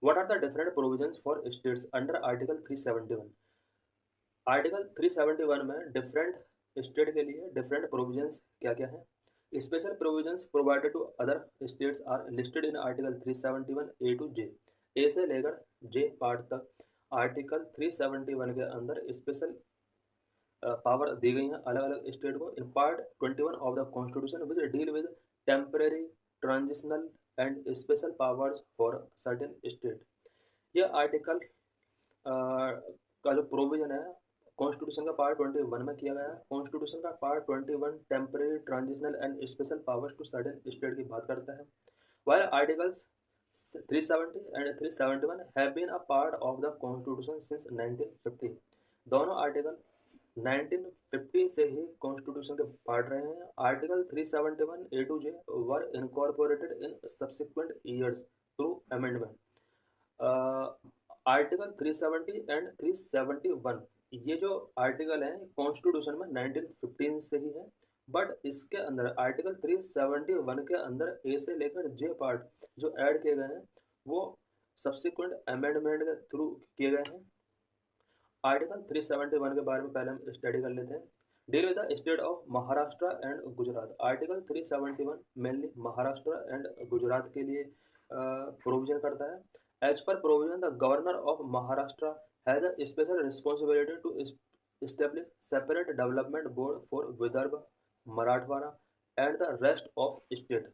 What are the different provisions for states under Article 371? Article 371 में different state के लिए different provisions क्या क्या है। Special provisions provided to other states are listed in article 371 A to J, A से लेकर जे part तक article 371 के अंदर स्पेशल पावर दी गई हैं अलग अलग स्टेट को। In part 21 of the constitution which deal with temporary, transitional and special powers for certain state. यह आर्टिकल का जो प्रोविजन है कॉन्स्टिट्यूशन का पार्ट 21 में किया गया है। कॉन्स्टिट्यूशन का part 21 temporary, transitional and special powers to certain state की बात करता है। while articles 370 and 371 have been a part of the constitution since 1950। दोनों आर्टिकल 1950 से ही कॉन्स्टिट्यूशन के पार्ट रहे हैं। Article 371 A to J were incorporated in subsequent years through amendment. Article 370 and 371 ये जो आर्टिकल हैं कॉन्स्टिट्यूशन में 1915 से ही है, बट इसके अंदर आर्टिकल 371 के अंदर ए से लेकर जे पार्ट जो ऐड किए गए हैं वो सब्सिक्वेंट अमेंडमेंट के थ्रू किए गए हैं। आर्टिकल 371 के बारे में पहले हम स्टडी कर लेते हैं। Deal with the state of Maharashtra and Gujarat. Article 371 mainly Maharashtra and Gujarat के लिए प्रोविजन करता है। As per provision the governor of Maharashtra has a special responsibility to establish separate development board for Vidarbha, Marathwada and the rest of state।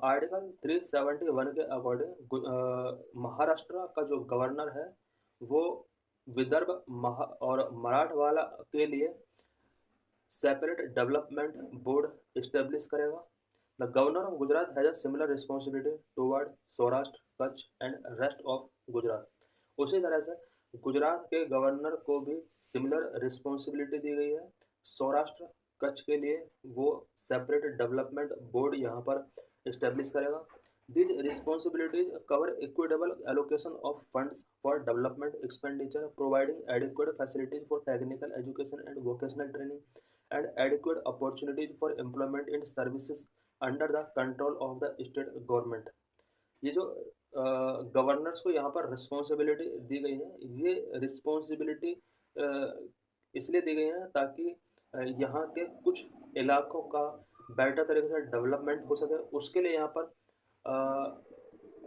Article 371 के according Maharashtra का जो governor है वो विदर्भ और मराठवाड़ा के लिए सेपरेट डेवलपमेंट बोर्ड इस्टेब्लिश करेगा। The governor of Gujarat has a similar responsibility toward Saurashtra, Kutch and rest of Gujarat. उसी तरह से गुजरात के गवर्नर को भी सिमिलर रिस्पॉन्सिबिलिटी दी गई है। सौराष्ट्र, कच्छ के लिए वो सेपरेट डेवलपमेंट बोर्ड यहाँ पर इस्टेब्लिश करेगा। These responsibilities cover equitable allocation of funds for development expenditure, providing adequate facilities for technical education and vocational training, and adequate opportunities for employment in services under the control of the state government। ये जो governors को यहाँ पर responsibility दी गई है, ये responsibility इसलिए दी गई है ताकि यहाँ के कुछ इलाकों का बेटर तरीके से डेवलपमेंट हो सके। उसके लिए यहाँ पर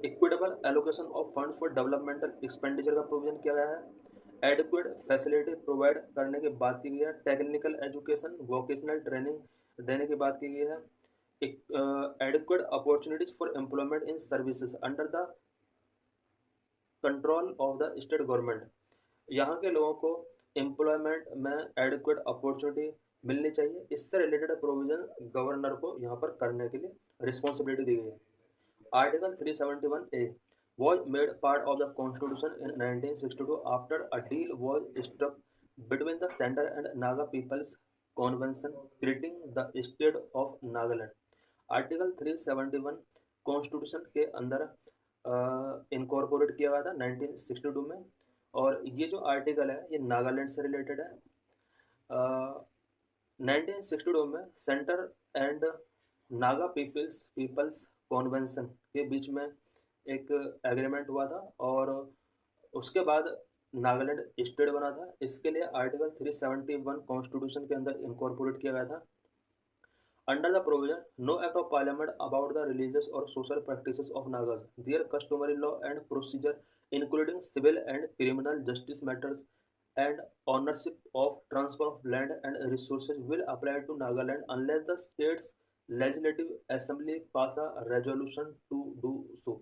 equitable allocation of funds for developmental expenditure का प्रोविजन किया गया है। एडिक्वेट फैसिलिटी प्रोवाइड करने की बात की गई है। टेक्निकल एजुकेशन, वोकेशनल ट्रेनिंग देने की बात की गई है। Adequate opportunities for employment in services under the control of the state government. यहाँ के लोगों को एम्प्लॉयमेंट में एडिक्वेट अपॉर्चुनिटी मिलनी चाहिए। इससे रिलेटेड प्रोविजन गवर्नर को यहाँ पर करने के लिए रिस्पॉन्सिबिलिटी दी गई है। Article 371A was made part of the constitution in 1962 after a deal was struck between the center and Naga People's Convention creating the state of Nagaland। Article 371 constitution के अंदर इनकॉर्पोरेट किया गया था 1962 में, और ये जो आर्टिकल है ये नागालैंड से रिलेटेड है। 1962 में centre and Naga people's convention के बीच में एक एग्रीमेंट हुआ था और उसके बाद नागालैंड स्टेट बना था। इसके लिए आर्टिकल 371 कॉन्स्टिट्यूशन के अंदर इनकॉर्पोरेट किया गया था। Under the provision no act of parliament about the religious और social practices of Nagas, their customary law and procedure including civil and criminal justice matters and ownership of transfer of land and resources will apply to Nagaland unless the state's legislative assembly pass a resolution to do so।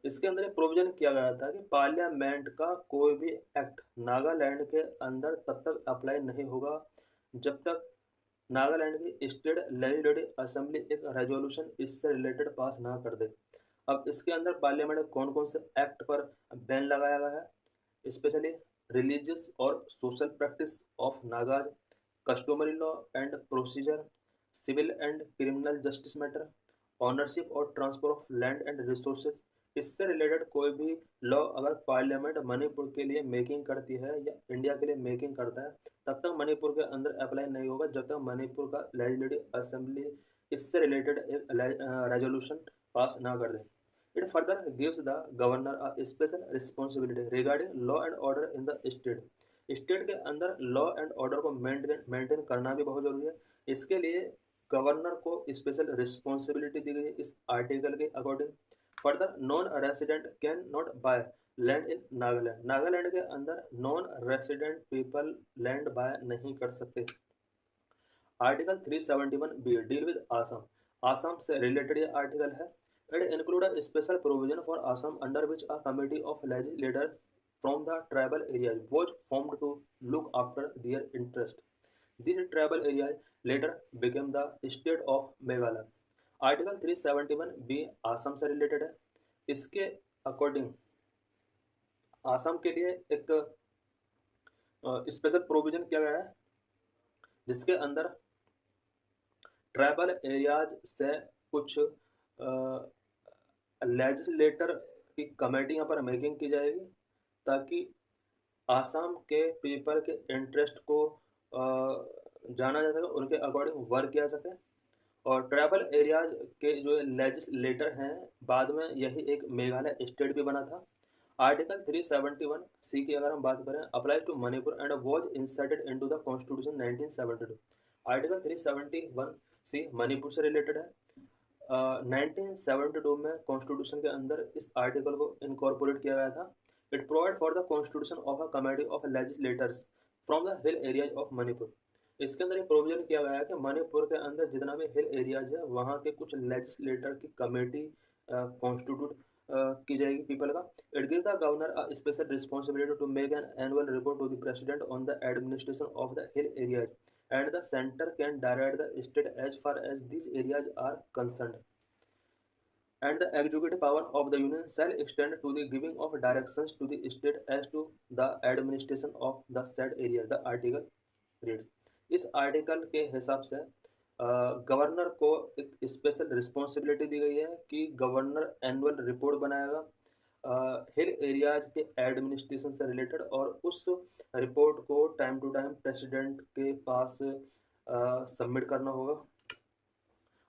इसके अंदर एक provision किया गया था कि parliament का कोई भी एक्ट नागालैंड के अंदर तब तक अप्लाई नहीं होगा जब तक नागालैंड की स्टेट लेजिस्लेटिव असेंबली एक रेजोल्यूशन इससे रिलेटेड पास ना कर दे। अब इसके अंदर पार्लियामेंट में कौन कौन से एक्ट पर बैन लगाया गया है, स्पेशली रिलीजियस और social practice of Nagas, customary law and procedure, civil and criminal justice matter, ownership और transfer of land and resources. इससे रिलेटेड कोई भी लॉ अगर पार्लियामेंट मणिपुर के लिए मेकिंग करती है या इंडिया के लिए मेकिंग करता है तब तक मणिपुर के अंदर अप्लाई नहीं होगा जब तक मणिपुर का लेजिस्लेटिव असेंबली इससे रिलेटेड एक रेजोल्यूशन पास ना कर दे। It further gives the governor a special responsibility regarding law and order in the state. State के अंदर लॉ एंड ऑर्डर को मेंटेन करना भी बहुत जरूरी है। इसके लिए गवर्नर को स्पेशल रिस्पॉन्सिबिलिटी दी गई है इस आर्टिकल के according. Further, non resident can not buy land in Nagaland. Nagaland के अंदर non resident people land buy नहीं कर सकते। Article 371 B deal with Assam. Assam से रिलेटेड ये आर्टिकल है। It include a special provision for Assam under which a committee of legislators from the tribal areas was formed to look after their interest. These tribal areas later became the state of Meghalaya. Article 371 B Assam से related है। इसके according Assam के लिए एक special provision किया गया है जिसके अंदर ट्राइबल एरियाज से कुछ लेजिस्लेटर की कमेटी यहाँ पर मेकिंग की जाएगी ताकि आसाम के पीपल के इंटरेस्ट को जाना जा सके, उनके अकॉर्डिंग वर्क किया सके। और ट्राइबल एरियाज के जो लेजिस्लेटर हैं बाद में यही एक मेघालय स्टेट भी बना था। आर्टिकल 371 सी की अगर हम बात करें, apply to Manipur and was inserted into the constitution 1972। Article 371 C Manipur से रिलेटेड है। 1972 में कॉन्स्टिट्यूशन के अंदर इस आर्टिकल को इनकॉर्पोरेट किया गया था। It provide for the constitution of a committee of legislators from the hill areas of Manipur. इसके अंदर एक प्रोविजन किया गया है कि मणिपुर के अंदर जितना भी हिल एरियाज है वहाँ के कुछ लेजिस्लेटर की कमेटी कॉन्स्टिट्यूट की जाएगी पीपल का। It gives the governor a special responsibility to make an annual report to the president on the administration of the hill areas and the centre can direct the state as far as this areas are concerned. And the executive power of the union shall extend to the giving of directions to the state as to the administration of the said area. The article reads. इस article के हिसाब से governor को एक special responsibility दी गई है कि गवर्नर एनुअल रिपोर्ट बनाएगा हिल एरियाज के एडमिनिस्ट्रेशन से रिलेटेड, और उस रिपोर्ट को टाइम टू टाइम प्रेसिडेंट के पास सबमिट करना होगा।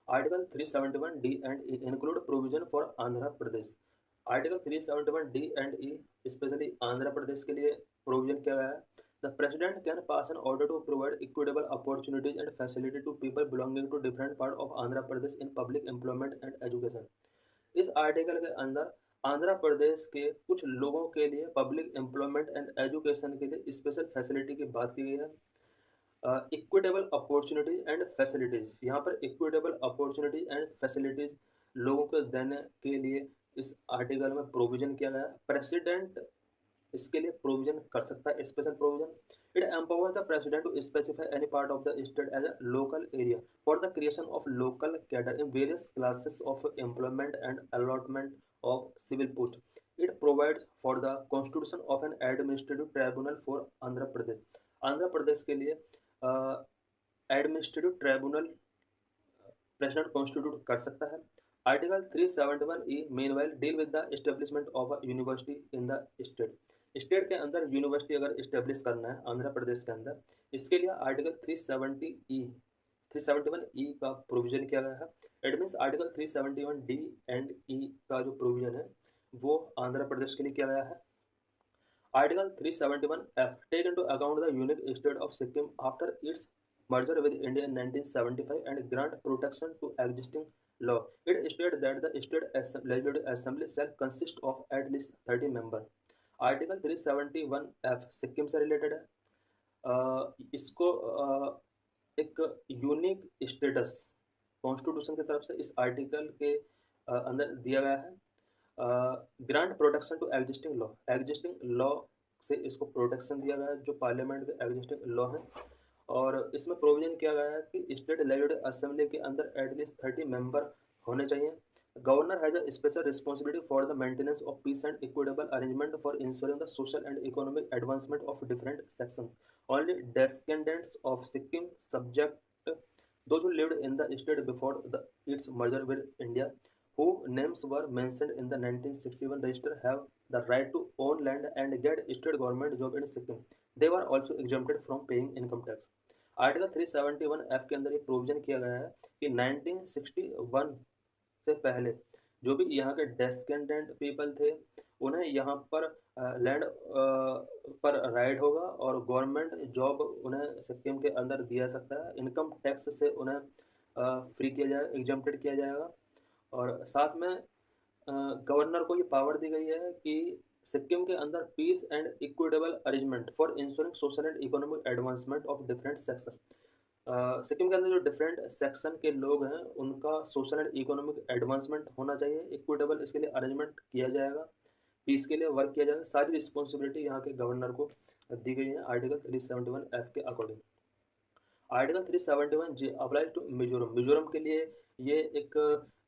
Article 371 D and E include provision for Andhra Pradesh. Article 371 D and E specially Andhra Pradesh के लिए प्रोविजन किया गया है। The president can pass an order to provide equitable opportunities and facility to people belonging to different part of Andhra Pradesh in public employment and education. इस article के अंदर आंध्र प्रदेश के कुछ लोगों के लिए पब्लिक एम्प्लॉयमेंट एंड एजुकेशन के लिए स्पेशल फैसिलिटी की बात की गई है। इक्विटेबल अपॉर्चुनिटीज एंड फैसिलिटीज, यहाँ पर इक्विटेबल अपॉर्चुनिटीज एंड फैसिलिटीज लोगों को देने के लिए इस आर्टिकल में प्रोविजन किया गया है। प्रेसिडेंट इसके लिए प्रोविजन कर सकता है special provision. It empowers the president to specify any part of the state as a local area for the creation of local cadre in various classes of employment and allotment of civil post. It provides for the constitution of an administrative tribunal for Andhra Pradesh. Andhra Pradesh के लिए administrative tribunal president constitute कर सकता है। Article 371 E meanwhile deal with the establishment of a university in the state. State के अंदर university अगर establish करना है आंध्र प्रदेश के अंदर, इसके लिए आर्टिकल 371 ई का प्रोविजन किया गया है। It means article 371 D and E का जो प्रोविजन है वो आंध्र प्रदेश के लिए किया गया है। Article 371F take into account the unique state of Sikkim after its merger with India in 1975 and grant protection to existing law. It states that the state legislative assembly shall consist of at least 30 members. Article 371F Sikkim से related है। इसको एक unique status constitution की तरफ से इस article के अंदर दिया गया है। Grant protection to existing law से इसको प्रोटेक्शन दिया गया है जो पार्लियामेंट के एग्जिस्टिंग लॉ है। और इसमें प्रोविजन किया गया है कि स्टेट लेजिस्लेटिव असेंबली के अंदर एटलीस्ट 30 मेंबर होने चाहिए। Governor has a special responsibility for the maintenance of peace and equitable arrangement for ensuring the social and economic advancement of different sections. Only descendants of Sikkim subject those who lived in the state before its merger with India, whose names were mentioned in the 1961 register, have the right to own land and get state government job in Sikkim. They were also exempted from paying income tax. Article 371 F के अंदर ये provision किया गया है कि 1961 से पहले जो भी यहाँ के डेस्केंडेंट पीपल थे उन्हें यहाँ पर लैंड पर राइट होगा, और गवर्नमेंट जॉब उन्हें सिक्किम के अंदर दिया सकता है। इनकम टैक्स से उन्हें फ्री किया जाएगा, एग्जम्प्टेड किया जाएगा। और साथ में गवर्नर को ये पावर दी गई है कि सिक्किम के अंदर peace and equitable arrangement for ensuring social and economic advancement of different section. Sikkim के अंदर जो डिफरेंट सेक्शन के लोग हैं उनका सोशल एंड इकोनॉमिक एडवांसमेंट होना चाहिए, इक्विटेबल इसके लिए अरेंजमेंट किया जाएगा, पीस के लिए वर्क किया जाएगा। सारी रिस्पॉन्सिबिलिटी यहाँ के गवर्नर को दी गई है आर्टिकल 371F के अकॉर्डिंग। Article 371G apply to Mizoram. Mizoram के लिए ये एक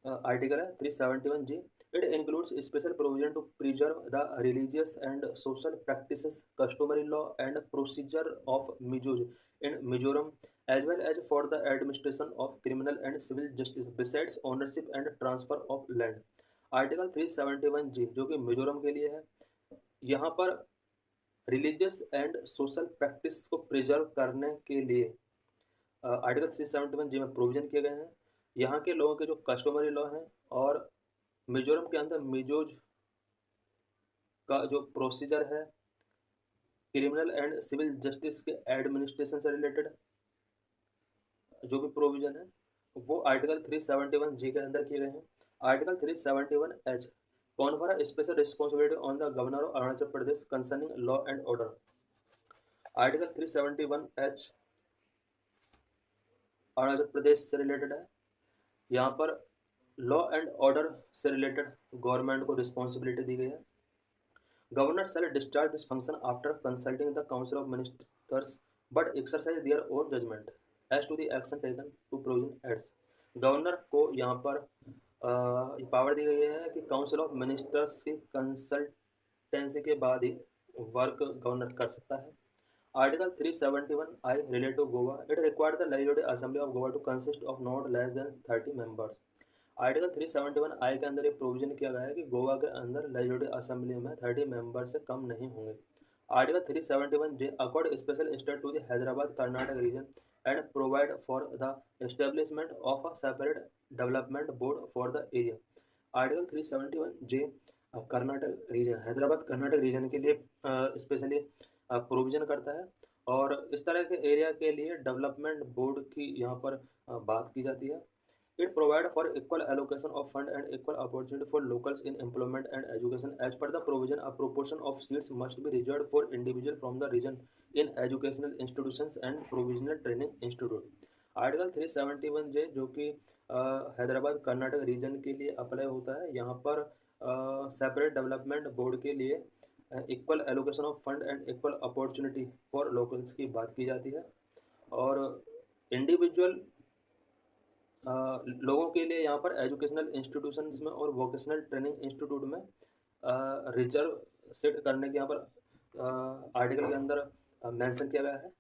आर्टिकल है 371G। It includes special provision to preserve the religious and social practices, customary law and procedure of Mizos in Mizoram, as well as for the administration of criminal and civil justice besides ownership and transfer of land। Article 371G जो कि मिजोरम के लिए है, यहाँ पर religious and social practice को preserve करने के लिए आर्टिकल 371G में प्रोविजन किए गए हैं। यहाँ के लोगों के जो कस्टमरी लॉ हैं और मिजोरम के अंदर मिजोज का जो प्रोसीजर है क्रिमिनल एंड सिविल जस्टिस के एडमिनिस्ट्रेशन से रिलेटेड जो भी प्रोविजन है वो आर्टिकल 371G के अंदर किए गए हैं। Article 371H confer special responsibility on the governor of Arunachal Pradesh concerning law and order. Article 371H Arunachal Pradesh से रिलेटेड है। यहाँ पर लॉ एंड ऑर्डर से रिलेटेड गवर्नमेंट को रिस्पॉन्सिबिलिटी दी गई है। Governor shall discharge this function after consulting the council of ministers but exercise their own judgment as to the action taken to provision aids. Governor को यहाँ पर power दी गई है कि काउंसिल ऑफ मिनिस्टर्स की कंसल्टेंसी के बाद ही वर्क गवर्नर कर सकता है। Article 371I relate to Goa. It required the legislative assembly of Goa to consist of not less than 30 members. Article 371I के अंदर ये प्रोविजन किया गया है कि गोवा के अंदर लेजिस्लेटिव असेंबली में 30 मेंबर से कम नहीं होंगे। Article 371J accord special state to the Hyderabad Karnataka region and provide for the establishment of a separate development board for the area. Article 371J Karnataka region, Hyderabad Karnataka region के लिए स्पेशली प्रोविजन करता है, और इस तरह के एरिया के लिए डेवलपमेंट बोर्ड की यहाँ पर बात की जाती है। It provide for equal allocation of fund and equal opportunity for locals in employment and education as per the provision a proportion of seats must be reserve for individual from the region in educational institutions and provisional training institute. Article 371J जो कि Hyderabad Karnataka region के लिए apply होता है, यहाँ पर separate development board के लिए equal allocation of fund and equal opportunity for locals की बात की जाती है। और इंडिविजुअल लोगों के लिए यहाँ पर एजुकेशनल इंस्टीट्यूशंस में और वोकेशनल ट्रेनिंग इंस्टीट्यूट में रिजर्व सेट करने के यहाँ पर आर्टिकल के अंदर मेंशन किया गया है।